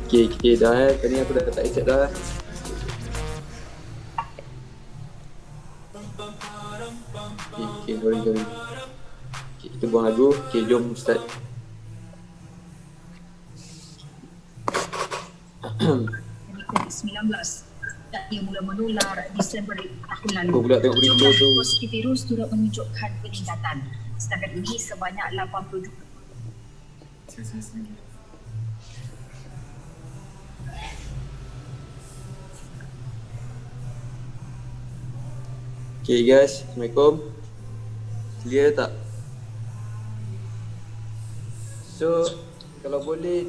Okay dah tadi aku dah tak accept dah. Sorry. Kita buang lagu. Jom start. COVID-19 dan ia mula menular Disember tahun lalu. Aku pula tengok berita tu. Positif virus turut menunjukkan peningkatan. Setakat ini sebanyak 80 juta. Okay guys, Assalamualaikum. Clear tak? So, kalau boleh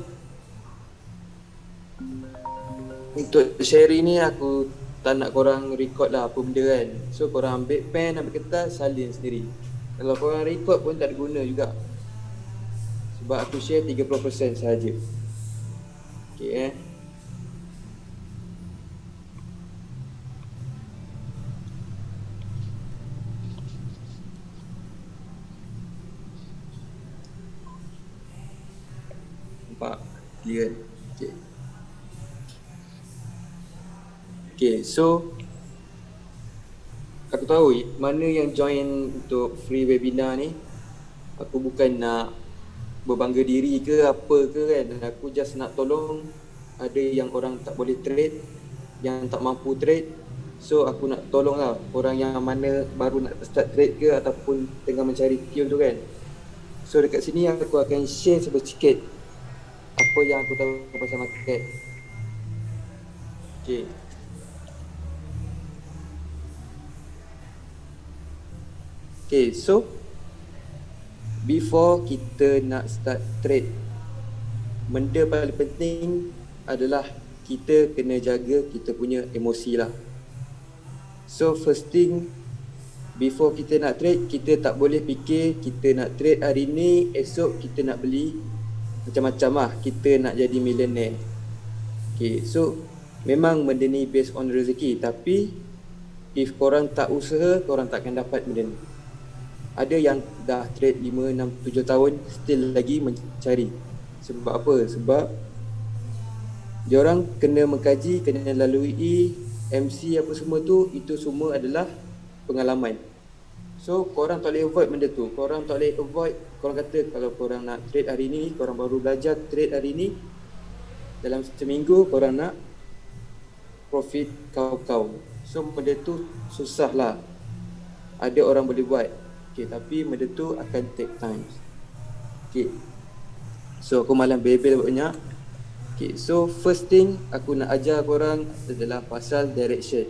untuk sharing ni aku tak nak korang record lah apa benda kan. So korang ambil pen, ambil kertas, salin sendiri. Kalau korang record pun tak ada guna juga. Sebab aku share 30% sahaja. Okay Nampak? Clear. Okay, so aku tahu mana yang join untuk free webinar ni. Aku bukan nak berbangga diri ke apa ke kan. Aku just nak tolong ada yang orang tak boleh trade, yang tak mampu trade. So aku nak tolong lah orang yang mana baru nak start trade ke ataupun tengah mencari skill tu kan. So dekat sini aku akan share sedikit apa yang aku tahu pasal market. Okay, so before kita nak start trade, benda paling penting adalah kita kena jaga kita punya emosi lah. So first thing, before kita nak trade, kita tak boleh fikir kita nak trade hari ni, esok kita nak beli. Macam-macam lah, kita nak jadi millionaire. Okay, so memang benda ni based on rezeki. Tapi if korang tak usaha, korang takkan dapat benda ni. Ada yang dah trade 5, 6, 7 tahun still lagi mencari. Sebab apa? Sebab diorang kena mengkaji, kena lalui MC apa semua tu, itu semua adalah pengalaman. So korang tak boleh avoid benda tu. Korang tak boleh avoid, korang kata kalau korang nak trade hari ni, korang baru belajar trade hari ni, dalam seminggu korang nak profit kau-kau. So benda tu susah lah. Ada orang boleh buat. Okay, tapi benda tu akan take time. Okay, so aku malam bebel banyak. Okay, so first thing aku nak ajar korang adalah pasal direction.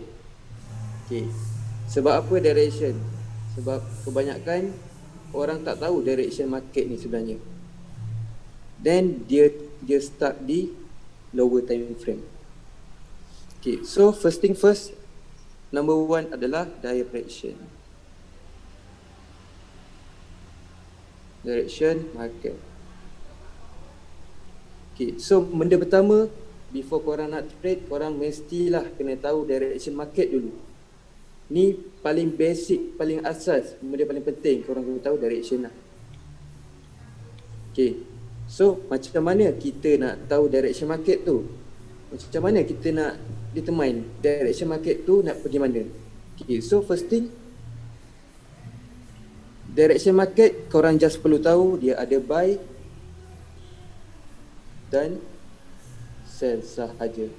Okay, sebab apa direction? Sebab kebanyakan orang tak tahu direction market ni sebenarnya. Then dia stuck di lower time frame. Okay, so first thing first, number one adalah direction. Direction market. Okay, so benda pertama, before korang nak trade, korang mestilah kena tahu direction market dulu. Ni paling basic, paling asas, benda paling penting korang kena tahu direction lah. Okay, so macam mana kita nak tahu direction market tu? Macam mana kita nak determine direction market tu nak pergi mana? Okay, so first thing, direction market korang just perlu tahu dia ada buy dan sell sahaja,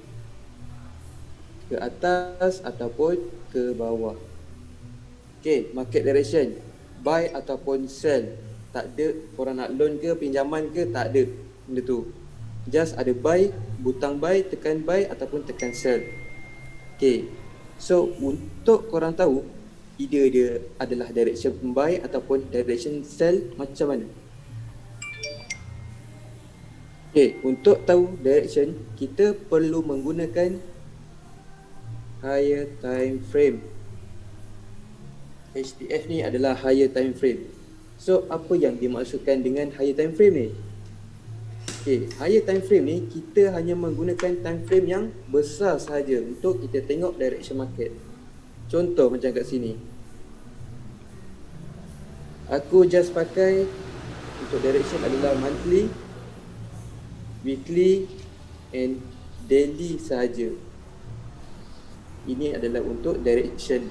ke atas ataupun ke bawah. Okay, market direction, buy ataupun sell. Tak ada korang nak loan ke pinjaman ke, tak ada benda tu. Just ada buy, butang buy, tekan buy ataupun tekan sell. Okay, so untuk korang tahu either dia adalah direction buy ataupun direction sell macam mana. Okay, untuk tahu direction kita perlu menggunakan higher time frame. HTF ni adalah higher time frame. So apa yang dimaksudkan dengan higher time frame ni? Okay, higher time frame ni kita hanya menggunakan time frame yang besar sahaja untuk kita tengok direction market. Contoh macam kat sini, aku just pakai untuk direction adalah monthly, weekly and daily sahaja. Ini adalah untuk direction.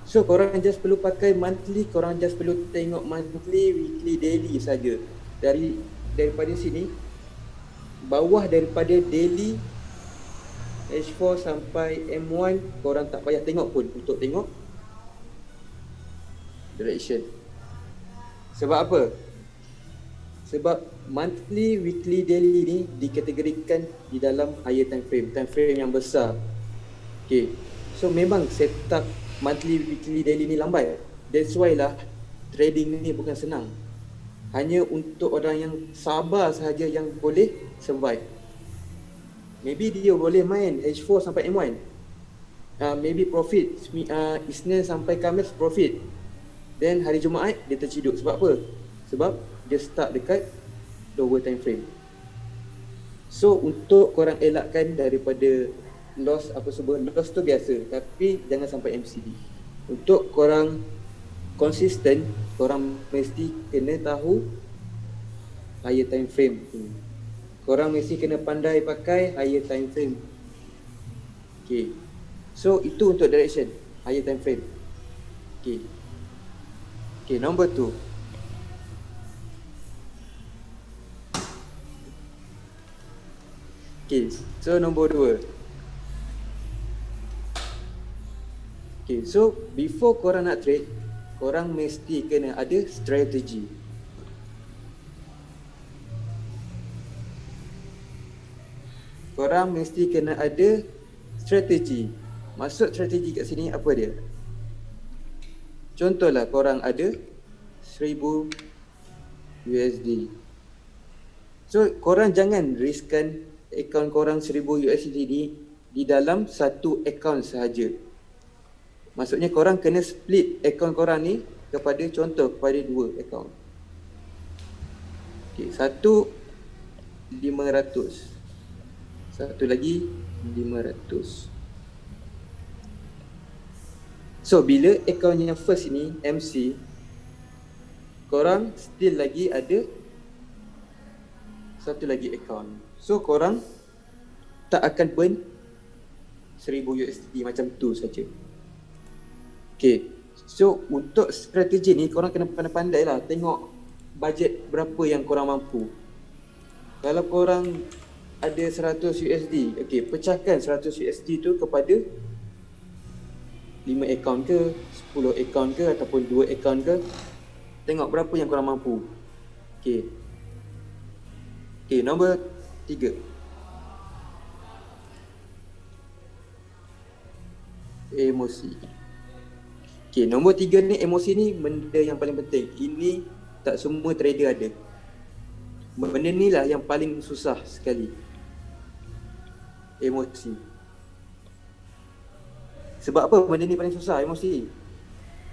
So korang just perlu pakai monthly, korang just perlu tengok monthly, weekly, daily saja. Daripada sini, bawah daripada daily H4 sampai M1 korang tak payah tengok pun untuk tengok direction. Sebab apa? Sebab monthly, weekly, daily ni dikategorikan di dalam higher time frame yang besar. Okay, so memang setup monthly, weekly, daily ni lambat. That's why lah trading ni bukan senang. Hanya untuk orang yang sabar sahaja yang boleh survive. Maybe dia boleh main H4 sampai M1, maybe profit, Isnin sampai Khamis profit, then hari Jumaat dia terciduk. Sebab apa? Sebab dia start dekat lower time frame. So untuk korang elakkan daripada loss apa semua, loss tu biasa, tapi jangan sampai MCD. Untuk korang konsisten, korang mesti kena tahu higher time frame. Korang mesti kena pandai pakai higher time frame. Okay, so itu untuk direction, higher time frame. Okay, number 2. Okay, so nombor 2. Okay, so before korang nak trade, korang mesti kena ada strategi. Korang mesti kena ada strategi. Maksud strategi kat sini apa dia? Contohlah korang ada 1000 USD. So korang jangan riskan akaun korang 1000 USD di dalam satu akaun sahaja. Maksudnya korang kena split akaun korang ni kepada kepada 2 akaun. Okay, satu 500. Satu lagi 500. So bila akaun yang first ni MC, korang still lagi ada satu lagi akaun. So korang tak akan burn 1000 USD macam tu saja. Okay, so untuk strategi ni korang kena pandai-pandai lah, tengok bajet berapa yang korang mampu. Kalau korang ada 100 USD, okay, pecahkan 100 USD tu kepada 5 akaun ke, 10 akaun ke, ataupun 2 akaun ke. Tengok berapa yang korang mampu. Okay, nombor 3. Emosi. Okay, nombor 3 ni, emosi ni benda yang paling penting. Ini tak semua trader ada. Benda ni lah yang paling susah sekali. Emosi. Sebab apa benda ni paling susah, emosi?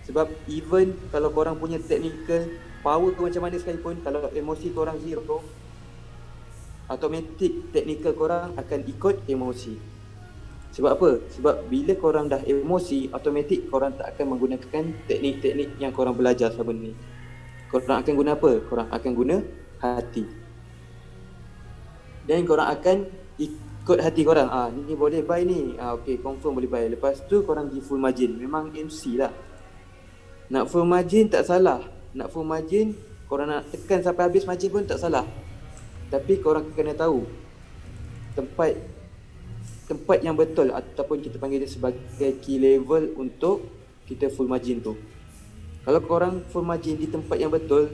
Sebab even kalau korang punya technical power tu macam mana sekalipun, kalau emosi korang zero, automatic technical korang akan ikut emosi. Sebab apa? Sebab bila korang dah emosi, automatic korang tak akan menggunakan teknik-teknik yang korang belajar selama ni. Korang akan guna apa? Korang akan guna hati. Dan korang akan ikut hati korang. Ni boleh buy ni. Okay, confirm boleh buy. Lepas tu korang pergi full margin. Memang MC lah. Nak full margin tak salah. Nak full margin, korang nak tekan sampai habis margin pun tak salah. Tapi korang kena tahu tempat yang betul, ataupun kita panggil dia sebagai key level untuk kita full margin tu. Kalau korang full margin di tempat yang betul,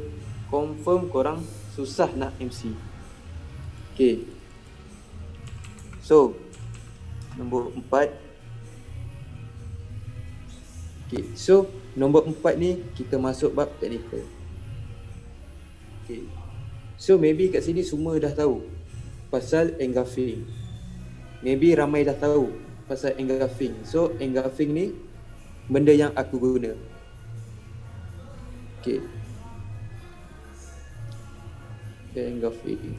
confirm korang susah nak MC. Okay, so nombor 4. Okay, so nombor 4 ni kita masuk bab technical. Okay, so maybe kat sini semua dah tahu pasal engulfing. Maybe ramai dah tahu pasal engulfing. So engulfing ni benda yang aku guna. Okay, engulfing.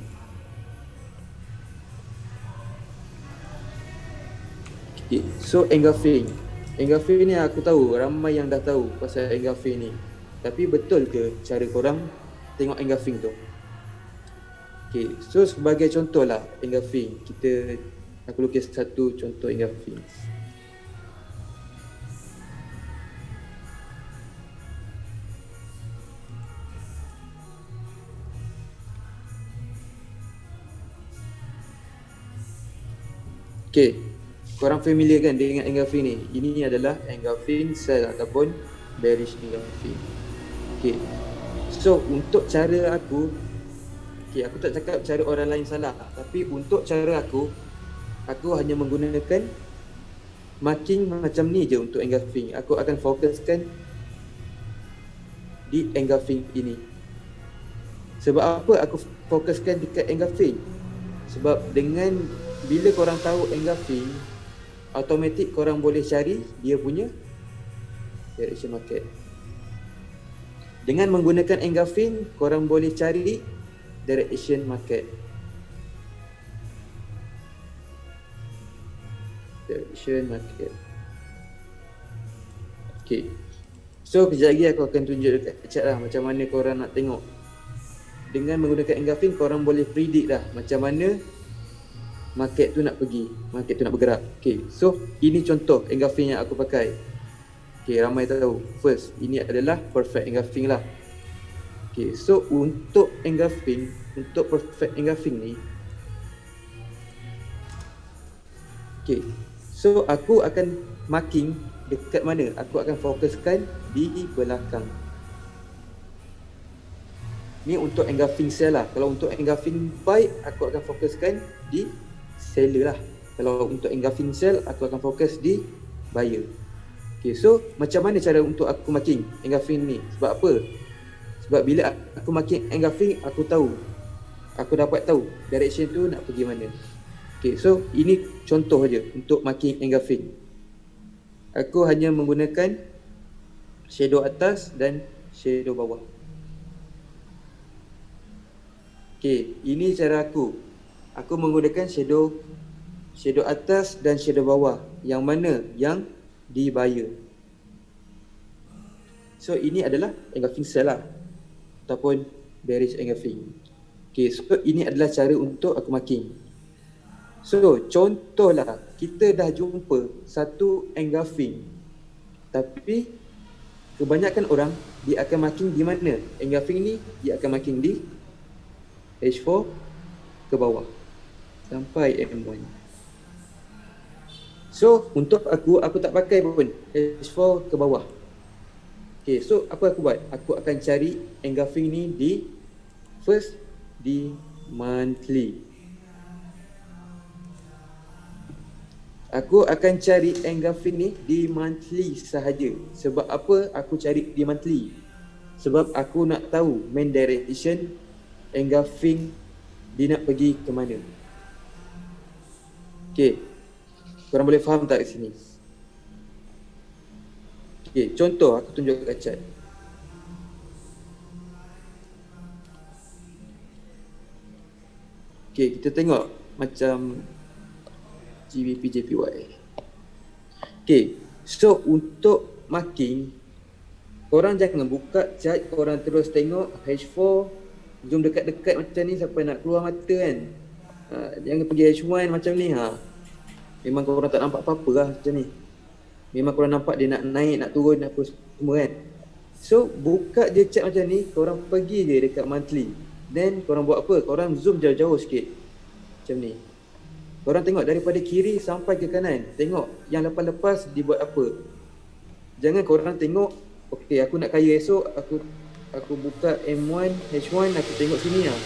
Okay, so engulfing ni aku tahu ramai yang dah tahu pasal engulfing ni. Tapi betul ke cara korang tengok engulfing tu? Okay, so sebagai contoh lah engulfing, aku lukis satu contoh engulfing. Okay, korang familiar kan dengan engulfing ni? Ini adalah engulfing cell ataupun bearish engulfing. Okay, so untuk cara aku, okay, aku tak cakap cara orang lain salah, tapi untuk cara aku hanya menggunakan marking macam ni je untuk engulfing. Aku akan fokuskan di engulfing ini. Sebab apa aku fokuskan dekat engulfing? Sebab dengan bila korang tahu engulfing, automatik korang boleh cari dia punya direction market. Dengan menggunakan engulfing, korang boleh cari direction market. Direction market. Okay. So kejap lagi aku akan tunjuk dekat chat lah macam mana korang nak tengok. Dengan menggunakan engulfing, korang boleh predict lah macam mana market tu nak pergi, market tu nak bergerak. Okay, so ini contoh engulfing yang aku pakai. Okay, ramai tahu. First, ini adalah perfect engulfing lah. Okay, so untuk perfect engulfing ni, okay, so aku akan marking dekat mana? Aku akan fokuskan di belakang. Ni untuk engulfing sell lah. Kalau untuk engulfing buy, aku akan fokuskan di seller lah. Kalau untuk engulfing sell, aku akan fokus di buyer. Okay, so macam mana cara untuk aku marking engulfing ni? Sebab apa? Sebab bila aku marking engulfing, aku dapat tahu direction tu nak pergi mana. Okay, so ini contoh je untuk marking engulfing. Aku hanya menggunakan shadow atas dan shadow bawah. Okay, ini cara aku. Aku menggunakan shadow atas dan shadow bawah. Yang mana? Yang di buyer. So ini adalah engulfing sell lah, ataupun bearish engulfing. Okay, so ini adalah cara untuk aku marking. So contohlah, kita dah jumpa satu engulfing, tapi kebanyakan orang dia akan marking di mana? Engulfing ni dia akan marking di H4 ke bawah sampai M1. So untuk aku tak pakai pun H4 ke bawah. Okay, so apa aku buat? Aku akan cari engulfing ni first di monthly. Aku akan cari engulfing ni di monthly sahaja. Sebab apa aku cari di monthly? Sebab aku nak tahu main direction engulfing dia nak pergi ke mana. Okay, korang boleh faham tak kat sini? Okay, contoh aku tunjuk kat chat. Okay, kita tengok macam GBP JPY. Okay, so untuk marking, korang jangan buka chart, korang terus tengok H4, zoom dekat-dekat macam ni sampai nak keluar mata kan. Jangan pergi H1 macam ni. Memang korang tak nampak apa-apa lah macam ni. Memang korang nampak dia nak naik, nak turun apa semua kan. So buka je chart macam ni, korang pergi je dekat monthly. Then korang buat apa? Korang zoom jauh-jauh sikit macam ni. Korang tengok daripada kiri sampai ke kanan. Tengok yang lepas-lepas dibuat apa. Jangan korang tengok, okay aku nak kaya esok, aku buka M1, H1, aku tengok sini lah.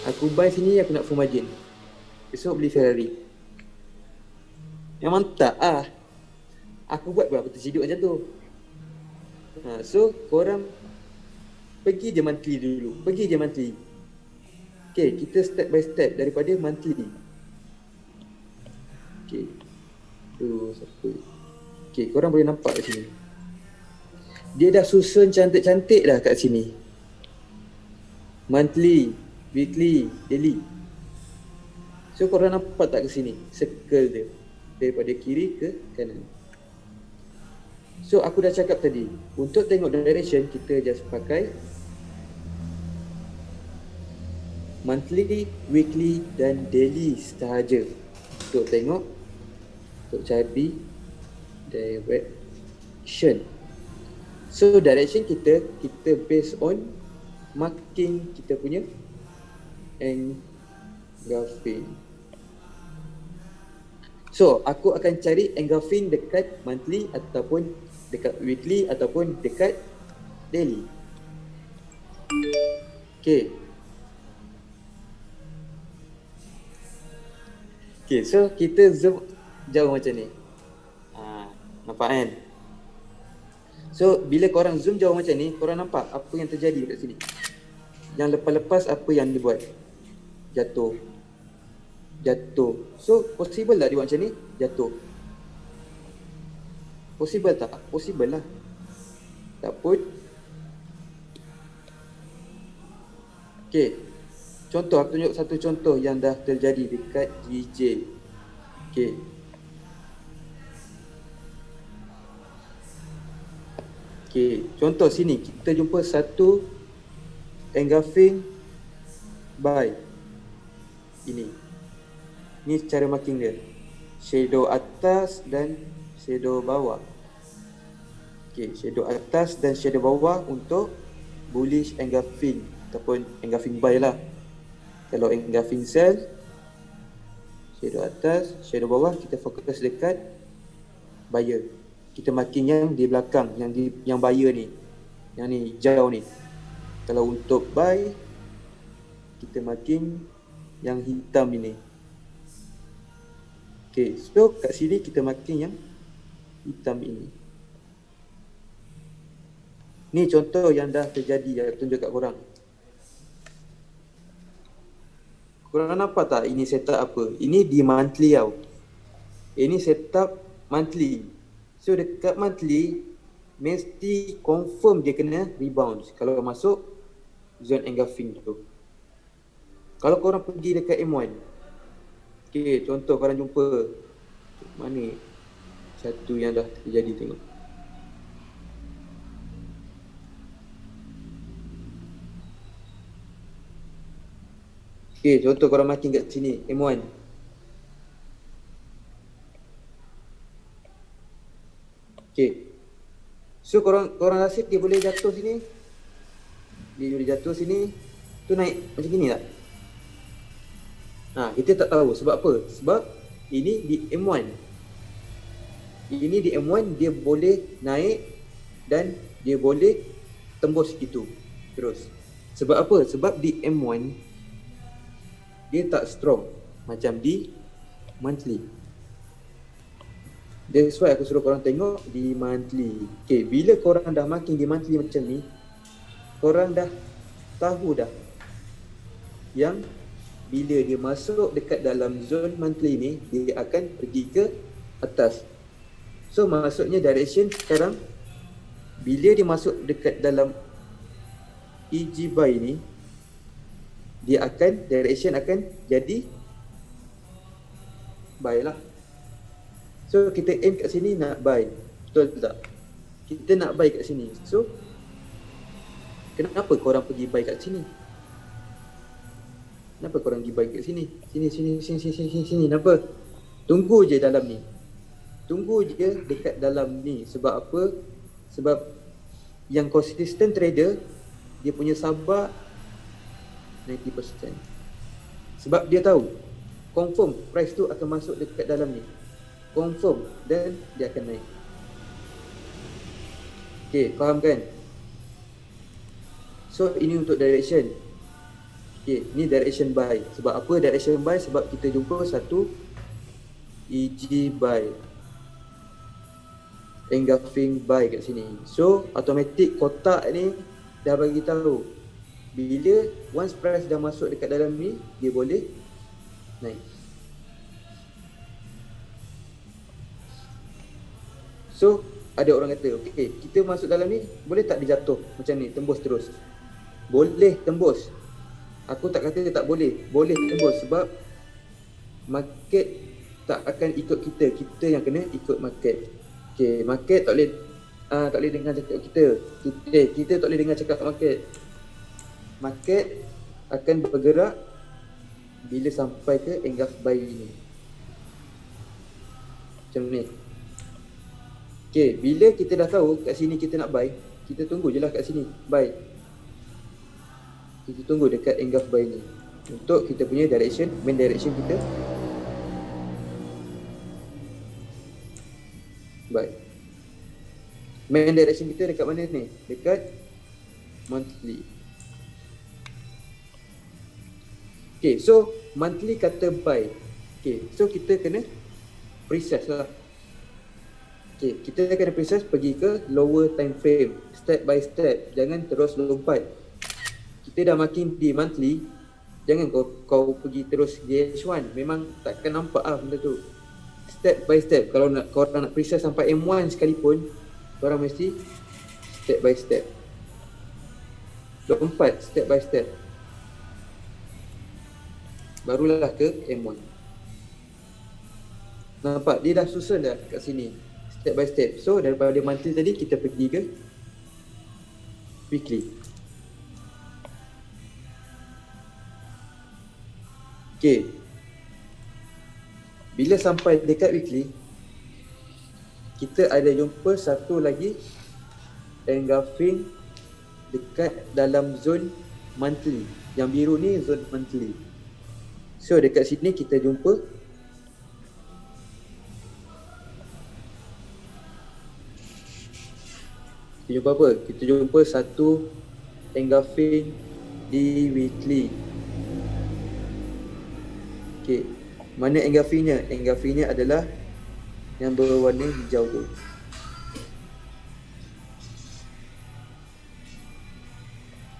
Aku buy sini, aku nak full margin. Esok beli Ferrari. Memang tak ah. Aku buat pun aku terciduk macam tu. So korang pergi je monthly dulu. Pergi je monthly. Okay, kita step by step daripada monthly. Okay. Okay, korang boleh nampak kat sini. Dia dah susun cantik-cantik dah kat sini. Monthly, weekly, daily. So korang nampak tak kat sini? Circle dia daripada kiri ke kanan. So aku dah cakap tadi, untuk tengok direction kita just pakai monthly, weekly dan daily sahaja untuk tengok, untuk cari direction. So direction kita based on marking kita punya engulfing. So aku akan cari engulfing dekat monthly ataupun dekat weekly ataupun dekat daily. Okay. Okay, so kita zoom jauh macam ni. Nampak kan? So bila korang zoom jauh macam ni, korang nampak apa yang terjadi kat sini. Yang lepas-lepas apa yang dia buat? Jatuh. So possible tak dia buat macam ni? Jatuh. Possible tak? Possible lah. Tak pun. Okay. Contoh, aku tunjuk satu contoh yang dah terjadi dekat GJ. Okay. Okay, contoh sini kita jumpa satu engulfing by ini. Ni cara marking dia. Shadow atas dan shadow bawah. Okay, shadow atas dan shadow bawah untuk bullish engulfing ataupun engulfing by lah. Kalau engulfing cell, shadow atas, shadow bawah, kita fokus dekat buyer. Kita marking yang di belakang, yang buyer ni. Yang ni hijau ni. Kalau untuk buy, kita marking yang hitam ini. Okay, so kat sini kita marking yang hitam ini. Ni contoh yang dah terjadi, yang tunjuk kat korang. Korang nampak tak ini setup apa? Ini di monthly tau. Ini setup monthly. So dekat monthly, mesti confirm dia kena rebound kalau masuk zone engulfing tu. Kalau korang pergi dekat M1, okay, contoh korang jumpa mana satu yang dah terjadi, tengok. Okay, contoh korang marking kat sini, M1. Okay. So korang rasa dia boleh jatuh sini? Dia boleh jatuh sini, tu naik macam gini tak? Kita tak tahu sebab apa? Sebab ini di M1. Ini di M1 dia boleh naik dan dia boleh tembus gitu terus. Sebab apa? Sebab di M1 dia tak strong macam di monthly. That's why aku suruh korang tengok di monthly. Okay, bila korang dah marking di monthly macam ni, korang dah tahu dah yang bila dia masuk dekat dalam zone monthly ni, dia akan pergi ke atas. So maksudnya direction sekarang, bila dia masuk dekat dalam EG buy ni, dia akan, direction akan jadi buy lah. So kita aim kat sini nak buy, betul tak? Kita nak buy kat sini. So kenapa korang pergi buy kat sini? Kenapa korang pergi buy kat sini? Sini. Kenapa? Tunggu je dalam ni. Tunggu je dekat dalam ni. Sebab apa? Sebab yang consistent trader, dia punya sabar 90%. Sebab dia tahu confirm price tu akan masuk dekat dalam ni. Confirm, dan dia akan naik. Okay, faham kan? So ini untuk direction. Okay, ni direction buy. Sebab apa direction buy? Sebab kita jumpa satu EG buy, engulfing buy kat sini. So automatic kotak ni dah bagi tahu bila once price dah masuk dekat dalam ni, dia boleh naik. So ada orang kata, okay, kita masuk dalam ni, boleh tak dia jatuh macam ni, tembus terus? Boleh tembus. Aku tak kata dia tak boleh. Boleh tembus sebab market tak akan ikut kita. Kita yang kena ikut market. Okay, market tak boleh dengar cakap kita. Kita tak boleh dengar cakap market. Market akan bergerak bila sampai ke engulf by ni. Macam ni. Okay, bila kita dah tahu kat sini kita nak buy, kita tunggu je lah kat sini, buy. Kita tunggu dekat engulf by ni untuk kita punya direction, main direction kita buy. Main direction kita dekat mana ni? Dekat monthly. Okay, so monthly kata buy. Okay, so kita kena precise lah. Okay, kita kena precise pergi ke lower time frame, step by step. Jangan terus lompat. Kita dah makin di monthly, jangan kau pergi terus di H1. Memang takkan nampak lah benda tu. Step by step. Kalau nak korang nak precise sampai M1 sekalipun, korang mesti step by step. Lompat step by step. Barulah ke M1. Nampak? Dia dah susun dah kat sini. Step by step. So daripada monthly tadi kita pergi ke weekly. Okay. Bila sampai dekat weekly, kita ada jumpa satu lagi engulfing dekat dalam zone monthly. Yang biru ni zone monthly. So dekat sini kita jumpa apa? Kita jumpa satu engulfing di weekly. Okay, mana engulfingnya? Engulfingnya adalah yang berwarna hijau tu.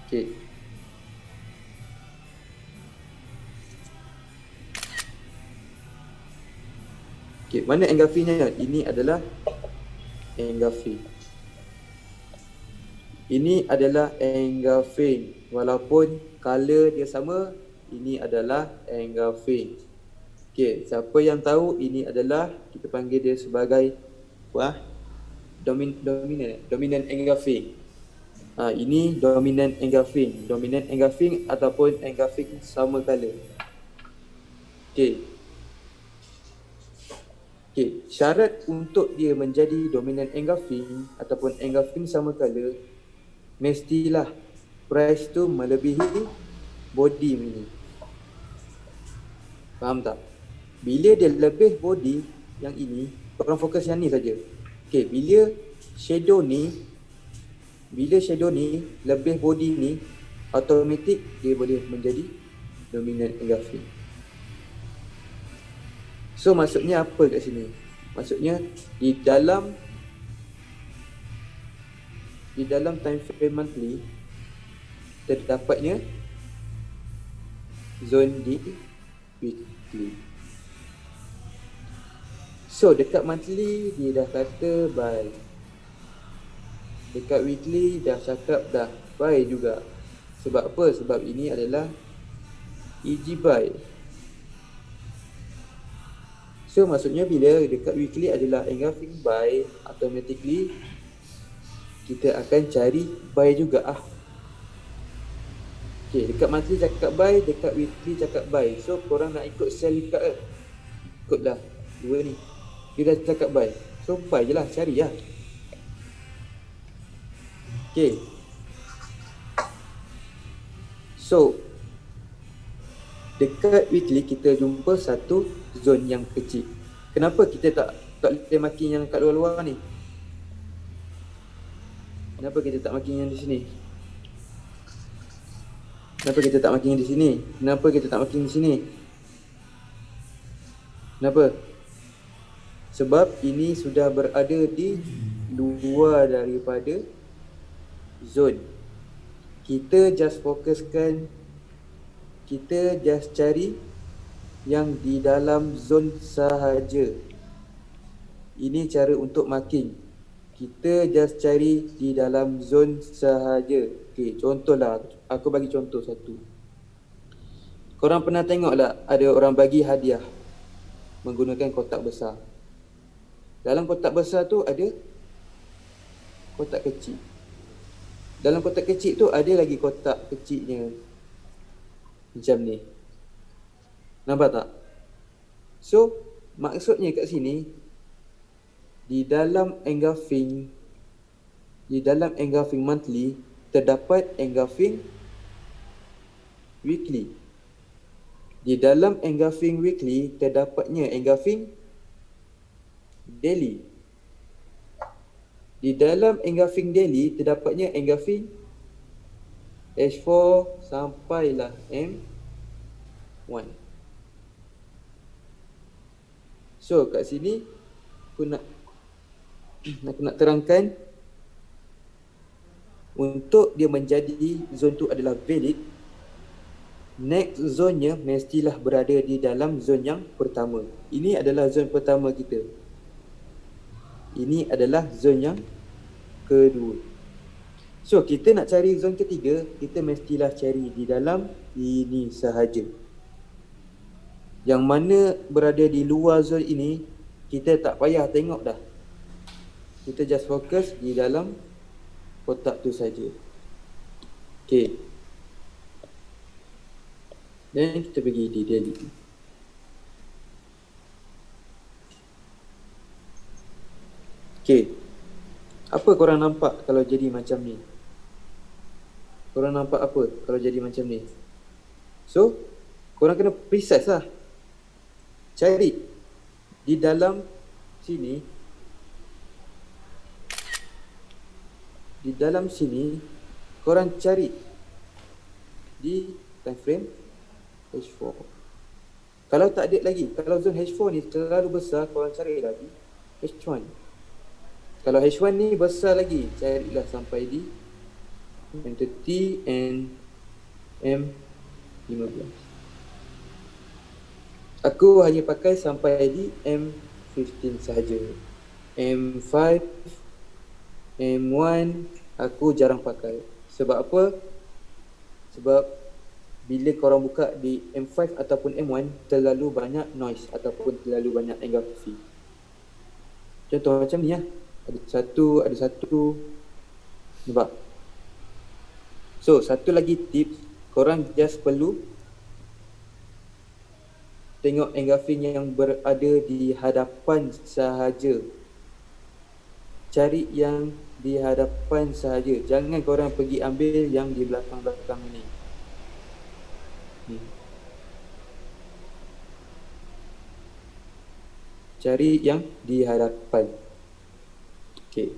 Okay. Okay, mana engulfingnya? Ini adalah engulfing. Ini adalah engulfing. Walaupun color dia sama, ini adalah engulfing. Okay, siapa yang tahu ini adalah, kita panggil dia sebagai dominant engulfing. Ini dominant engulfing. Dominant engulfing ataupun engulfing sama color. Okay. Okay, syarat untuk dia menjadi dominant engulfing ataupun engulfing sama color, mestilah price tu melebihi body ni. Faham tak? Bila dia lebih body yang ini, korang fokus yang ni saja. Okay, bila shadow ni lebih body ni, automatic dia boleh menjadi dominant engulfing. So maksudnya apa kat sini? Maksudnya di dalam time frame monthly terdapatnya zone di weekly. So dekat monthly dia dah kata buy. Dekat weekly dah cakap dah buy juga. Sebab apa? Sebab ini adalah EG buy. So maksudnya bila dekat weekly adalah engulfing buy, automatically kita akan cari buy juga Okay, dekat monthly cakap buy, dekat weekly cakap buy. So korang nak ikut sell dekat ke? Ikutlah dua ni. Dia dah cakap buy, so buy je lah, cari lah. Okay. So dekat weekly kita jumpa satu zone yang kecil. Kenapa kita tak boleh makin yang kat luar-luar ni? Kenapa kita tak makin yang di sini? Kenapa kita tak makin di sini? Kenapa kita tak makin di sini? Kenapa? Sebab ini sudah berada di luar daripada zone. Kita just fokuskan, kita just cari yang di dalam zone sahaja. Ini cara untuk marking. Kita just cari di dalam zone sahaja. Okay, contohlah, aku bagi contoh satu. Korang pernah tengok tak ada orang bagi hadiah menggunakan kotak besar? Dalam kotak besar tu ada kotak kecil. Dalam kotak kecil tu ada lagi kotak kecilnya. Macam ni. Nampak tak? So, maksudnya kat sini, di dalam engulfing monthly terdapat engulfing weekly. Di dalam engulfing weekly terdapatnya engulfing daily. Di dalam engulfing daily terdapatnya engulfing H4 sampailah M1. So kat sini aku nak terangkan, untuk dia menjadi zone tu adalah valid, next zone-nya mestilah berada di dalam zone yang pertama. Ini adalah zone pertama kita. Ini adalah zone yang kedua. So kita nak cari zone ketiga, kita mestilah cari di dalam ini sahaja. Yang mana berada di luar zone ini, kita tak payah tengok dah. Kita just fokus di dalam kotak tu saja. Okay. Dan kita pergi di daily. Okay. Apa korang nampak kalau jadi macam ni? Korang nampak apa kalau jadi macam ni? So, korang kena precise lah. Cari di dalam sini, korang cari di time frame H4. Kalau tak ada lagi, kalau zone H4 ni terlalu besar, korang cari lagi H1. Kalau H1 ni besar lagi, carilah sampai di M30 and M15. Aku hanya pakai sampai di M15 sahaja. M5, M1 aku jarang pakai. Sebab apa? Sebab bila korang buka di M5 ataupun M1, terlalu banyak noise ataupun terlalu banyak engulfing. Contoh macam ni lah. Ada satu. Nampak? So, satu lagi tips, korang just perlu tengok engulfing yang berada di hadapan sahaja. Cari yang di hadapan sahaja. Jangan korang pergi ambil yang di belakang-belakang ni. Cari yang di hadapan. Okay.